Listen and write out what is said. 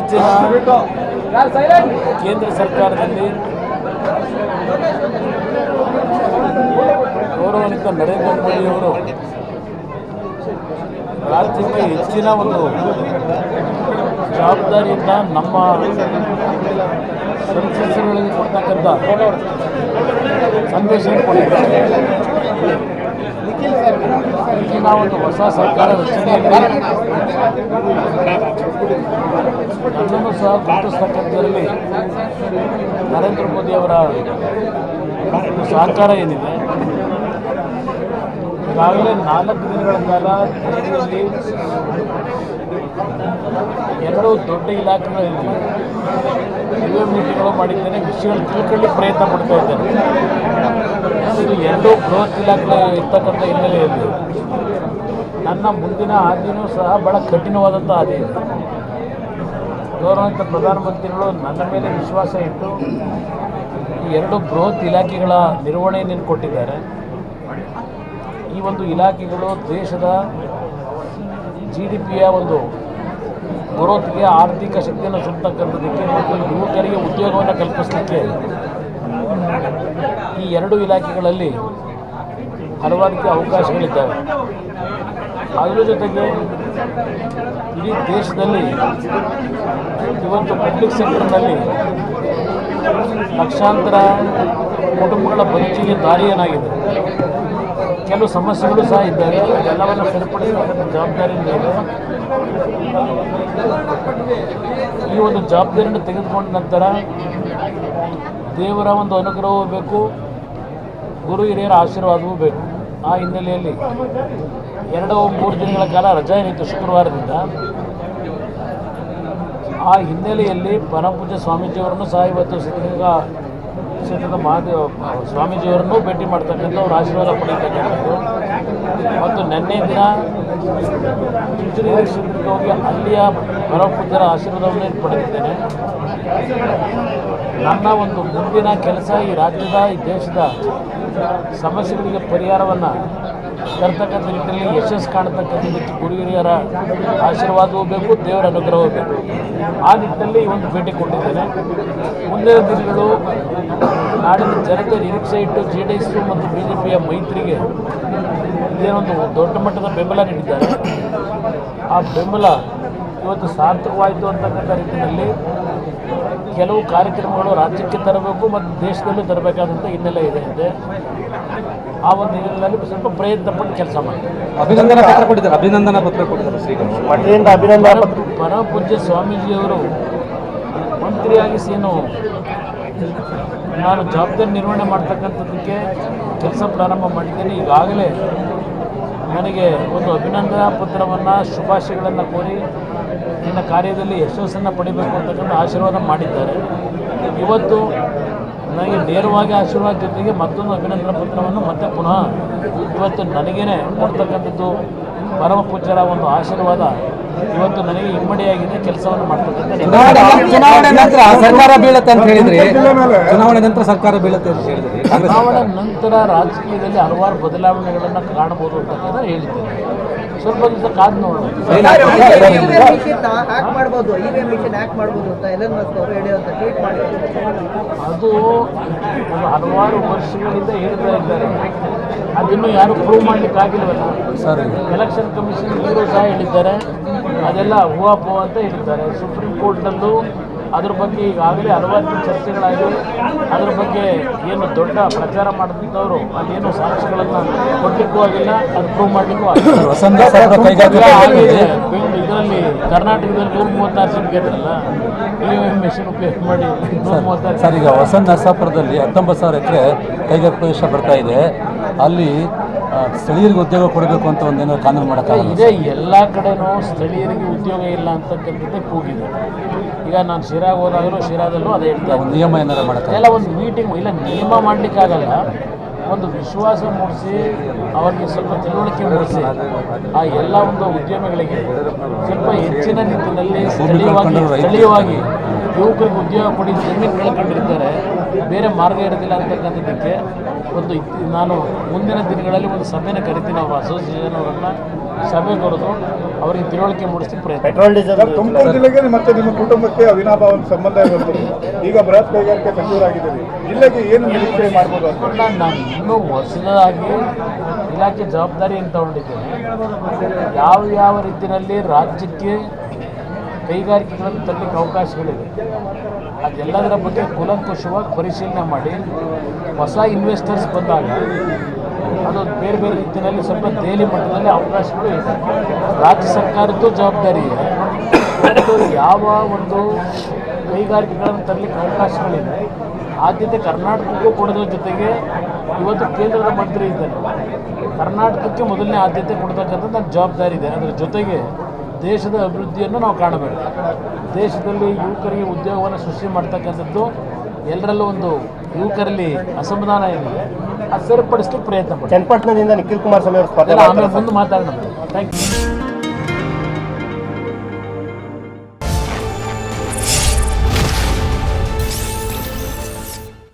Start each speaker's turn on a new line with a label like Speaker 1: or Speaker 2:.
Speaker 1: ಇತ್ತೀಚಿನ ಕೇಂದ್ರ ಸರ್ಕಾರದಲ್ಲಿ ಗೌರವಾನ್ವಿತ ನರೇಂದ್ರ ಮೋದಿಯವರು ರಾಜ್ಯಕ್ಕೆ ಹೆಚ್ಚಿನ ಒಂದು ಜವಾಬ್ದಾರಿಯಿಂದ ನಮ್ಮ ಸಂಸದರಿಗೆ ಕೊಡ್ತಕ್ಕಂಥ ಸಂದೇಶವನ್ನು ಕೊಟ್ಟಿದ್ದಾರೆ. ಈಗಿನ ಒಂದು ಹೊಸ ಸರ್ಕಾರ ರಚನೆಯಲ್ಲಿ ನನ್ನನ್ನು ಸಹ ಗುರುತಿಸ್ತಕ್ಕಂಥದ್ರಲ್ಲಿ ನರೇಂದ್ರ ಮೋದಿ ಅವರ ಸಹಕಾರ ಏನಿದೆ. ಈಗಾಗಲೇ 4 ದಿನಗಳ ಕಾಲ ದೆಹಲಿಯಲ್ಲಿ 2 ದೊಡ್ಡ ಇಲಾಖೆಗಳಲ್ಲಿ ರಿವ್ಯೂ ಮೀಟಿಂಗ್ಗಳು ಮಾಡಿದ್ದೇನೆ. ವಿಷಯಗಳು ತಿಳ್ಕೊಳ್ಳಿ ಪ್ರಯತ್ನ ಪಡ್ತಾ ಇದ್ದೇನೆ. ಇದು 2 ಬೃಹತ್ ಇಲಾಖೆ ಇರ್ತಕ್ಕಂಥ ಹಿನ್ನೆಲೆಯಲ್ಲಿ ನನ್ನ ಮುಂದಿನ ಹಾದಿನೂ ಸಹ ಬಹಳ ಕಠಿಣವಾದಂಥ ಹಾದಿ ಇದೆ. ಗೌರವಾನ್ವಿತ ಪ್ರಧಾನಮಂತ್ರಿಗಳು ನನ್ನ ಮೇಲೆ ವಿಶ್ವಾಸ ಇಟ್ಟು ಈ 2 ಬೃಹತ್ ಇಲಾಖೆಗಳ ನಿರ್ವಹಣೆಯನ್ನು ಕೊಟ್ಟಿದ್ದಾರೆ. ಈ ಒಂದು ಇಲಾಖೆಗಳು ದೇಶದ GDPಯ ಒಂದು ಗ್ರೋತ್ಗೆ ಆರ್ಥಿಕ ಶಕ್ತಿಯನ್ನು ತುಂಬತಕ್ಕಂಥದ್ದಕ್ಕೆ ಮತ್ತು ಯುವಕರಿಗೆ ಉದ್ಯೋಗವನ್ನು ಕಲ್ಪಿಸಲಿಕ್ಕೆ ಈ 2 ಇಲಾಖೆಗಳಲ್ಲಿ ಹಲವಾರು ರೀತಿಯ ಅವಕಾಶಗಳಿದ್ದಾವೆ. ಅದರ ಜೊತೆಗೆ ಇಡೀ ದೇಶದಲ್ಲಿ ಇವತ್ತು ಪಬ್ಲಿಕ್ ಸೆಕ್ಟರ್ನಲ್ಲಿ ಲಕ್ಷಾಂತರ ಕುಟುಂಬಗಳ ಬದುಕಿಗೆ ದಾರಿ ಏನಾಗಿದೆ. ಕೆಲವು ಸಮಸ್ಯೆಗಳು ಸಹ ಇದ್ದಾವೆ. ಎಲ್ಲವನ್ನು ಸರಿಪಡಿಸತಕ್ಕಂಥ ಜವಾಬ್ದಾರಿ ಇದೆ. ಈ ಒಂದು ಜವಾಬ್ದಾರಿಯನ್ನು ತೆಗೆದುಕೊಂಡ ನಂತರ ದೇವರ ಒಂದು ಅನುಗ್ರಹವೂ ಬೇಕು, ಗುರು ಹಿರಿಯರ ಆಶೀರ್ವಾದವೂ ಬೇಕು. ಆ ಹಿನ್ನೆಲೆಯಲ್ಲಿ 2-3 ದಿನಗಳ ಕಾಲ ರಜೆ ಏನಿತ್ತು ಶುಕ್ರವಾರದಿಂದ. ಆ ಹಿನ್ನೆಲೆಯಲ್ಲಿ ಪರಮಪೂಜ್ಯ ಸ್ವಾಮೀಜಿಯವರನ್ನು ಸಹ ಇವತ್ತು ಸಿದ್ಧಗಂಗಾ ಕ್ಷೇತ್ರದ ಮಹಾದೇವ ಸ್ವಾಮೀಜಿಯವರನ್ನು ಭೇಟಿ ಮಾಡ್ತಕ್ಕಂಥ ಅವ್ರ ಆಶೀರ್ವಾದ ಪಡೆಯತಕ್ಕಂಥದ್ದು ಮತ್ತು ನಿನ್ನೆ ದಿನ ಚುಂಚನಗಿರಿ ಕ್ಷೇತ್ರಕ್ಕೆ ಹೋಗಿ ಅಲ್ಲಿಯ ಪರಮಪೂಜ್ಯರ ಆಶೀರ್ವಾದವನ್ನು ಪಡೆದಿದ್ದೇನೆ. ನನ್ನ ಒಂದು ಮುಂದಿನ ಕೆಲಸ ಈ ರಾಜ್ಯದ ಈ ದೇಶದ ಸಮಸ್ಯೆಗಳಿಗೆ ಪರಿಹಾರವನ್ನು ತರ್ತಕ್ಕಂಥ ನಿಟ್ಟಿನಲ್ಲಿ ಯಶಸ್ಸು ಕಾಣತಕ್ಕಂಥದ್ದಕ್ಕೆ ಗುರು ಹಿರಿಯರ ಆಶೀರ್ವಾದವೂ ಬೇಕು, ದೇವರ ಅನುಗ್ರಹವೂ ಬೇಕು. ಆ ನಿಟ್ಟಿನಲ್ಲಿ ಈ ಒಂದು ಭೇಟಿ ಕೊಟ್ಟಿದ್ದೇನೆ. ಮುಂದಿನ ದಿನಗಳು ನಾಡಿನ ಜನತೆ ನಿರೀಕ್ಷೆ ಇಟ್ಟು JDS ಮತ್ತು BJPಯ ಮೈತ್ರಿಗೆ ಇದೇನೊಂದು ದೊಡ್ಡ ಮಟ್ಟದ ಬೆಂಬಲ ನೀಡಿದ್ದಾರೆ. ಆ ಬೆಂಬಲ ಇವತ್ತು ಸಾರ್ಥಕವಾಯಿತು ಅಂತಕ್ಕಂಥ ರೀತಿಯಲ್ಲಿ ಕೆಲವು ಕಾರ್ಯಕ್ರಮಗಳು ರಾಜ್ಯಕ್ಕೆ ತರಬೇಕು ಮತ್ತು ದೇಶದಲ್ಲೂ ತರಬೇಕಾದಂಥ ಹಿನ್ನೆಲೆ ಇದೆ. ಆ ಒಂದು ಹಿನ್ನೆಲೆಯಲ್ಲಿ ಸ್ವಲ್ಪ ಪ್ರಯತ್ನ ಪಟ್ಟು ಕೆಲಸ ಮಾಡ್ತಾರೆ.
Speaker 2: ಅಭಿನಂದನಾ ಪತ್ರ ಕೊಟ್ಟಿದ್ದಾರೆ.
Speaker 1: ಪರಮ ಪೂಜ್ಯ ಸ್ವಾಮೀಜಿಯವರು ಮಂತ್ರಿಯಾಗಿ ಏನು ನಾನು ಜವಾಬ್ದಾರಿ ನಿರ್ವಹಣೆ ಮಾಡ್ತಕ್ಕಂಥದ್ದಕ್ಕೆ ಕೆಲಸ ಪ್ರಾರಂಭ ಮಾಡಿದ್ದೇನೆ. ಈಗಾಗಲೇ ನನಗೆ ಒಂದು ಅಭಿನಂದನಾ ಪತ್ರವನ್ನು ಶುಭಾಶಯಗಳನ್ನು ಕೋರಿ ನನ್ನ ಕಾರ್ಯದಲ್ಲಿ ಯಶಸ್ಸನ್ನು ಪಡಿಬೇಕು ಅಂತಕ್ಕಂಥ ಆಶೀರ್ವಾದ ಮಾಡಿದ್ದಾರೆ. ಇವತ್ತು ನನಗೆ ನೇರವಾಗಿ ಆಶೀರ್ವಾದ ಜೊತೆಗೆ ಮತ್ತೊಂದು ಅಭಿನಂದನಾ ಪತ್ರವನ್ನು ಮತ್ತೆ ಪುನಃ ಇವತ್ತು ನನಗೇನೆ ಕೊಡ್ತಕ್ಕಂಥದ್ದು ಪರಮ ಪೂಜ್ಯರ ಒಂದು ಆಶೀರ್ವಾದ ಇವತ್ತು ನನಗೆ ಇಮ್ಮಡಿಯಾಗಿದೆ. ಕೆಲಸವನ್ನು ಮಾಡ್ತಕ್ಕಂಥ
Speaker 2: ಚುನಾವಣೆ ನಂತರ ಸರ್ಕಾರ ಬೀಳುತ್ತೆ ಅಂತ ಹೇಳಿದ್ರಿ. ಚುನಾವಣೆ ನಂತರ ಸರ್ಕಾರ ಬೀಳುತ್ತೆ ಅಂತ ಹೇಳಿದ್ರಿ.
Speaker 1: ಚುನಾವಣೆ ನಂತರ ರಾಜಕೀಯದಲ್ಲಿ ಹಲವಾರು ಬದಲಾವಣೆಗಳನ್ನು ಕಾಣಬಹುದು ಅಂತಕ್ಕಂಥ ಹೇಳಿದ್ದೇನೆ. ಸ್ವಲ್ಪ ದಿವಸ ಕಾದು ನೋಡೋಣ. ಅದು ಹಲವಾರು ವರ್ಷಗಳಿಂದ ಹೇಳ್ತಾ ಇದ್ದಾರೆ. ಅದನ್ನು ಯಾರು ಪ್ರೂವ್ ಮಾಡಲಿಕ್ಕೆ ಆಗಿಲ್ವಲ್ಲ ಸರ್. ಎಲೆಕ್ಷನ್ ಕಮಿಷನ್ ಇವರು ಸಹ ಹೇಳಿದ್ದಾರೆ. ಅದೆಲ್ಲ ಹೂವಾಪೋ ಅಂತ ಹೇಳಿದ್ದಾರೆ. ಸುಪ್ರೀಂ ಕೋರ್ಟ್ನಲ್ಲೂ ಅದ್ರ ಬಗ್ಗೆ ಈಗಾಗಲೇ ಹಲವಾರು ಚರ್ಚೆಗಳಾಗಿವೆ. ಅದ್ರ ಬಗ್ಗೆ ಏನು ದೊಡ್ಡ ಪ್ರಚಾರ ಮಾಡ್ತಿದ್ದವರು ಅಲ್ಲೇನು ಸಾಕ್ಷಿಗಳನ್ನು ಕೊಡಲಿಕ್ಕೂ ಆಗಿಲ್ಲ, ಅದು ಪ್ರೂವ್ ಮಾಡಲಿಕ್ಕೂ ಆಗಿಲ್ಲ. ಇದರಲ್ಲಿ ಕರ್ನಾಟಕದಲ್ಲಿ 136 ಸೀಟ್ ಗೆದ್ರಲ್ಲ, EVM ಮೆಷಿನ್ ಉಪಯೋಗ ಮಾಡಿ 136.
Speaker 2: ಸರ್, ಈಗ ಹೊಸನ್ ನರಸಾಪುರದಲ್ಲಿ 19,000 ಎಕರೆ ಕೈಗಾರಿಕಾ ಪ್ರದೇಶ ಬರ್ತಾ ಇದೆ. ಅಲ್ಲಿ ಸ್ಥಳೀಯರಿಗೆ ಉದ್ಯೋಗ ಕೊಡಬೇಕು ಅಂತ ಒಂದೇನೋ ಕಾನೂನು ಮಾಡೋಕ್ಕಾಗಲ್ಲ
Speaker 1: ಇದೆ. ಎಲ್ಲ ಕಡೆನೂ ಸ್ಥಳೀಯರಿಗೆ ಉದ್ಯೋಗ ಇಲ್ಲ ಅಂತಕ್ಕಂಥದ್ದೇ ಕೂಗಿದೆ. ಈಗ ನಾನು ಶಿರಾಗೆ ಹೋದಾಗಲೂ ಶಿರಾದಲ್ಲೂ ಅದೇ ಹೇಳ್ತಾರೆ.
Speaker 2: ಒಂದು ನಿಯಮ ಏನಾರು ಮಾಡೋಕ್ಕೆ
Speaker 1: ಎಲ್ಲ ಒಂದು ಮೀಟಿಂಗ್ ಇಲ್ಲ, ನಿಯಮ ಮಾಡಲಿಕ್ಕಾಗಲ್ಲ. ಒಂದು ವಿಶ್ವಾಸ ಮೂಡಿಸಿ ಅವರಿಗೆ ಸ್ವಲ್ಪ ತಿಳುವಳಿಕೆ ಮೂಡಿಸಿ ಆ ಎಲ್ಲ ಒಂದು ಉದ್ಯಮಿಗಳಿಗೆ ಸ್ವಲ್ಪ ಹೆಚ್ಚಿನ ನಿಟ್ಟಿನಲ್ಲಿ ಸ್ಥಳೀಯವಾಗಿ ಯುವಕರಿಗೆ ಉದ್ಯೋಗ ಕೊಡಿ. ಜಮೀನು ಕಳ್ಕೊಂಡಿರ್ತಾರೆ, ಬೇರೆ ಮಾರ್ಗ ಇರೋದಿಲ್ಲ ಅಂತಕ್ಕಂಥದ್ದಕ್ಕೆ ಒಂದು ನಾನು ಮುಂದಿನ ದಿನಗಳಲ್ಲಿ ಒಂದು ಸಭೆಯನ್ನು ಕರಿತೀನಿ. ಅವರ ಅಸೋಸಿಯೇಷನ್ ಅವರನ್ನು ಸಭೆ ಕರೆದು ಅವರಿಗೆ ತಿಳುವಳಿಕೆ ಮೂಡಿಸಿ ಪ್ರಯತ್ನ.
Speaker 3: ಪೆಟ್ರೋಲ್ ಡೀಸೆಲ್
Speaker 4: ತುಮಕೂರು ಜಿಲ್ಲೆಗೆ ಮತ್ತೆ ನಿಮ್ಮ ಕುಟುಂಬಕ್ಕೆ ಅವಿನಾಭಾವ ಒಂದು ಸಂಬಂಧ ಇರುವಂಥದ್ದು. ಈಗ ಬೃಹತ್ ಕೈಗಾರಿಕೆ ಸಚಿವರಾಗಿದ್ದೀರಿ, ಜಿಲ್ಲೆಗೆ ಏನು ನಿರೀಕ್ಷೆ ಮಾಡ್ಬೋದು ಅಂತ?
Speaker 1: ನಾನು ಇನ್ನೂ ಹೊಸದಾಗಿ ಇಲಾಖೆ ಜವಾಬ್ದಾರಿಯನ್ನು ತಗೊಂಡಿದ್ದೇನೆ. ಯಾವ ರೀತಿಯಲ್ಲಿ ರಾಜ್ಯಕ್ಕೆ ಕೈಗಾರಿಕೆಗಳನ್ನು ತರಲಿಕ್ಕೆ ಅವಕಾಶಗಳಿವೆ ಅದೆಲ್ಲದರ ಬಗ್ಗೆ ಕೂಲಂಕುಷವಾಗಿ ಪರಿಶೀಲನೆ ಮಾಡಿ ಹೊಸ ಇನ್ವೆಸ್ಟರ್ಸ್ ಬಂದಾಗ ಅದು ಬೇರೆ ಬೇರೆ ರೀತಿಯಲ್ಲಿ ಸ್ವಲ್ಪ ದೆಹಲಿ ಮಟ್ಟದಲ್ಲಿ ಅವಕಾಶಗಳು ಇದೆ. ರಾಜ್ಯ ಸರ್ಕಾರದ್ದು ಜವಾಬ್ದಾರಿ ಇದೆ. ಮತ್ತು ಯಾವ ಒಂದು ಕೈಗಾರಿಕೆಗಳನ್ನು ತರಲಿಕ್ಕೆ ಅವಕಾಶಗಳಿದೆ ಆದ್ಯತೆ ಕರ್ನಾಟಕಕ್ಕೂ ಕೊಡೋದ್ರ ಜೊತೆಗೆ ಇವತ್ತು ಕೇಂದ್ರದ ಮಂತ್ರಿ ಇದ್ದಾರೆ, ಕರ್ನಾಟಕಕ್ಕೆ ಮೊದಲನೇ ಆದ್ಯತೆ ಕೊಡ್ತಕ್ಕಂಥ ನನ್ನ ಜವಾಬ್ದಾರಿ ಇದೆ. ಅದರ ಜೊತೆಗೆ ದೇಶದ ಅಭಿವೃದ್ಧಿಯನ್ನು ನಾವು ಕಾಣಬೇಕು. ದೇಶದಲ್ಲಿ ಯುವಕರಿಗೆ ಉದ್ಯೋಗವನ್ನು ಸೃಷ್ಟಿ ಮಾಡ್ತಕ್ಕಂಥದ್ದು ಎಲ್ಲರಲ್ಲೂ ಒಂದು ಯುವಕರಲ್ಲಿ ಅಸಮಾಧಾನ ಏನಿದೆ ಅದು ಸರಿಪಡಿಸಲಿಕ್ಕೆ ಪ್ರಯತ್ನ ಪಡ್ತೀವಿ.
Speaker 3: ಚನ್ನಪಟ್ಟಣದಿಂದ ನಿಖಿಲ್ ಕುಮಾರಸ್ವಾಮಿ ಅವರು ಸ್ಪರ್ಧೆ
Speaker 1: ಆಮೇಲೆ ಮುಂದೆ ಮಾತಾಡೋಣ. Thank you.